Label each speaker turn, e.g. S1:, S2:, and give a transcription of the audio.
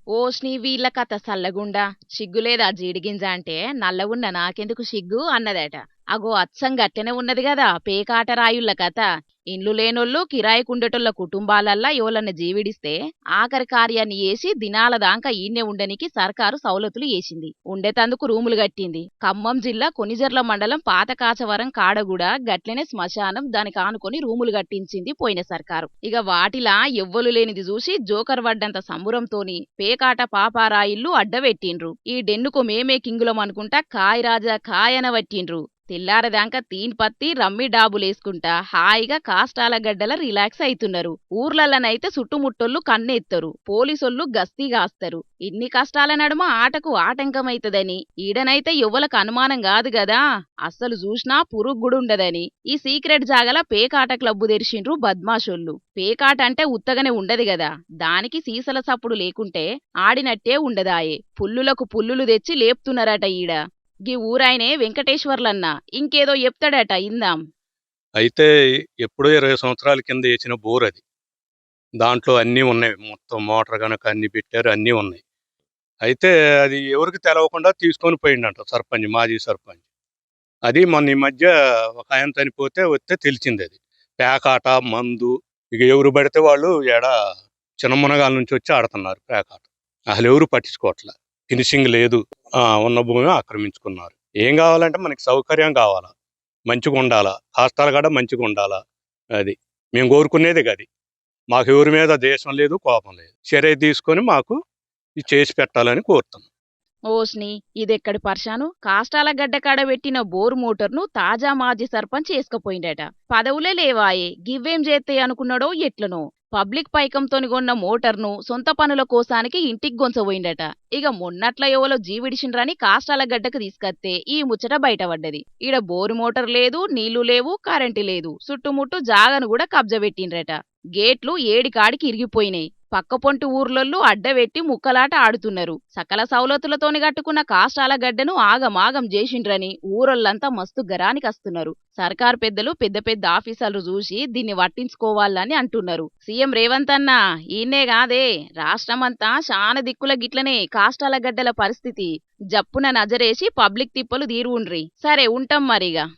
S1: ఓష్ని వీళ్ళ కథ సల్లగుండా సిగ్గులేదా జీడిగింజ అంటే నల్లగున్న నాకెందుకు సిగ్గు అన్నదట. అగో అచ్చం గట్టెనే ఉన్నది గదా పేకాటరాయుళ్ళ కథ. ఇండ్లు లేనోళ్ళు కిరాయికుండేటోళ్ళ కుటుంబాలల్లా ఎవలన్న జీవిడిస్తే ఆఖరి కార్యాన్ని ఏసి దినాల దాంక ఈడ్నే ఉండనికి సర్కారు సౌలతులు ఏసింది. ఉండేతందుకు రూములు గట్టింది. ఖమ్మం జిల్లా కొనిజర్ల మండలం పాత కాచవరం కాడగూడ గట్లనే శ్మశానం దానికి ఆనుకొని రూములు కట్టించింది పోయిన సర్కారు. ఇక వాటిలా ఎవ్వలు లేనిది చూసి జోకర్ వడ్డంత సంబురంతోని పేకాట పాపారాయిల్లు అడ్డబెట్టిండ్రు. ఈ డెన్నుకు మేమే కింగులం అనుకుంటా కాయ్ రాజా కాయన వట్టిండ్రు. తెల్లారదాంక తీన్ పత్తి రమ్మి డాబులేసుకుంటా హాయిగా కాష్టాల గడ్డల రిలాక్స్ అయితున్నారు. ఊర్లల్లనైతే చుట్టుముట్టోళ్ళు కన్నెత్తరు, పోలీసోళ్ళు గస్తీగాస్తరు. ఇన్ని కష్టాల నడుమ ఆటకు ఆటంకమైతదని ఈడనైతే ఎవ్వలకు అనుమానం కాదు గదా, అస్సలు చూసినా పురుగుగుడుండదని ఈ సీక్రెట్ జాగల పేకాట క్లబ్బు తెరిచిండ్రు బద్మాషోళ్ళు. పేకాట అంటే ఉత్తగనే ఉండదు గదా, దానికి సీసల సప్పుడు లేకుంటే ఆడినట్టే ఉండదాయే. పుల్లులకు పుల్లులు తెచ్చి లేపుతున్నారట ఈడ. గీ ఊరాయనే వెంకటేశ్వర్లన్న ఇంకేదో చెప్తాడట ఇందాం.
S2: అయితే ఎప్పుడో 20 సంవత్సరాల కింద వేసిన బోర్ అది. దాంట్లో అన్నీ ఉన్నాయి, మొత్తం మోటార్ గనక అన్ని పెట్టారు, అన్నీ ఉన్నాయి. అయితే అది ఎవరికి తెలవకుండా తీసుకొని పోయిండంట సర్పంచ్, మాజీ సర్పంచ్. అది మొన్న ఈ మధ్య ఒక ఆయన చనిపోతే వస్తే తెలిసింది. అది పేకాట మందు, ఇక ఎవరు పడితే వాళ్ళు చిన్న మునగాల నుంచి వచ్చి ఆడుతున్నారు పేకాట. అసలు ఎవరు పట్టించుకోవట్లే, ఫినిషింగ్ లేదు. ఉన్న భూమి ఆక్రమించుకున్నారు. ఏం కావాలంటే మనకి సౌకర్యం కావాలా, మంచిగా ఉండాలా, కాస్తాలు కూడా మంచిగా ఉండాలా. అది మేము కోరుకునేది. అది మాకు ఎవరి మీద దేశం లేదు, కోపం లేదు. చర్య తీసుకొని మాకు ఇది చేసి పెట్టాలని కోరుతున్నాం.
S1: ఓస్ని ఇదెక్కడి పర్షాను. కాష్టాల గడ్డ కాడ పెట్టిన బోరు మోటార్ను తాజా మాజీ సర్పంచ్ వేసుకుపోయిండట. పదవులే లేవాయే గివ్వేం చేస్తే అనుకున్నాడో ఎట్లనో. పబ్లిక్ పైకంతోని కొన్న మోటార్ను సొంత పనుల కోసానికి ఇంటికి గొంచబోయిండట. ఇక మొన్నట్ల ఎవలో జీవిడిసిండ్రని కాష్టాల గడ్డకు తీసుకత్తే ఈ ముచ్చట బయటపడ్డది. ఈడ బోరు మోటార్ లేదు, నీళ్లు లేవు, కరెంటు లేదు, చుట్టుముట్టు జాగను కూడా కబ్జబెట్టిండ్రట. గేట్లు ఏడికాడికి ఇరిగిపోయినాయి. పక్కపొంటి ఊర్లొల్లు అడ్డవెట్టి ముక్కలాట ఆడుతున్నారు. సకల సౌలతులతోని కట్టుకున్న కాష్టాల గడ్డను ఆగమాగం చేసిండ్రని ఊరొల్లంతా మస్తు గరానికస్తున్నారు. సర్కార్ పెద్దలు పెద్ద పెద్ద ఆఫీసర్లు చూసి దీన్ని పట్టించుకోవాలని అంటున్నారు. సీఎం రేవంత్ అన్న ఈయనే కాదే, రాష్ట్రమంతా శాన దిక్కుల గిట్లనే కాష్టాల గడ్డల పరిస్థితి. జప్పున నజరేసి పబ్లిక్ తిప్పలు తీరుండ్రి. సరే ఉంటాం మరిగా.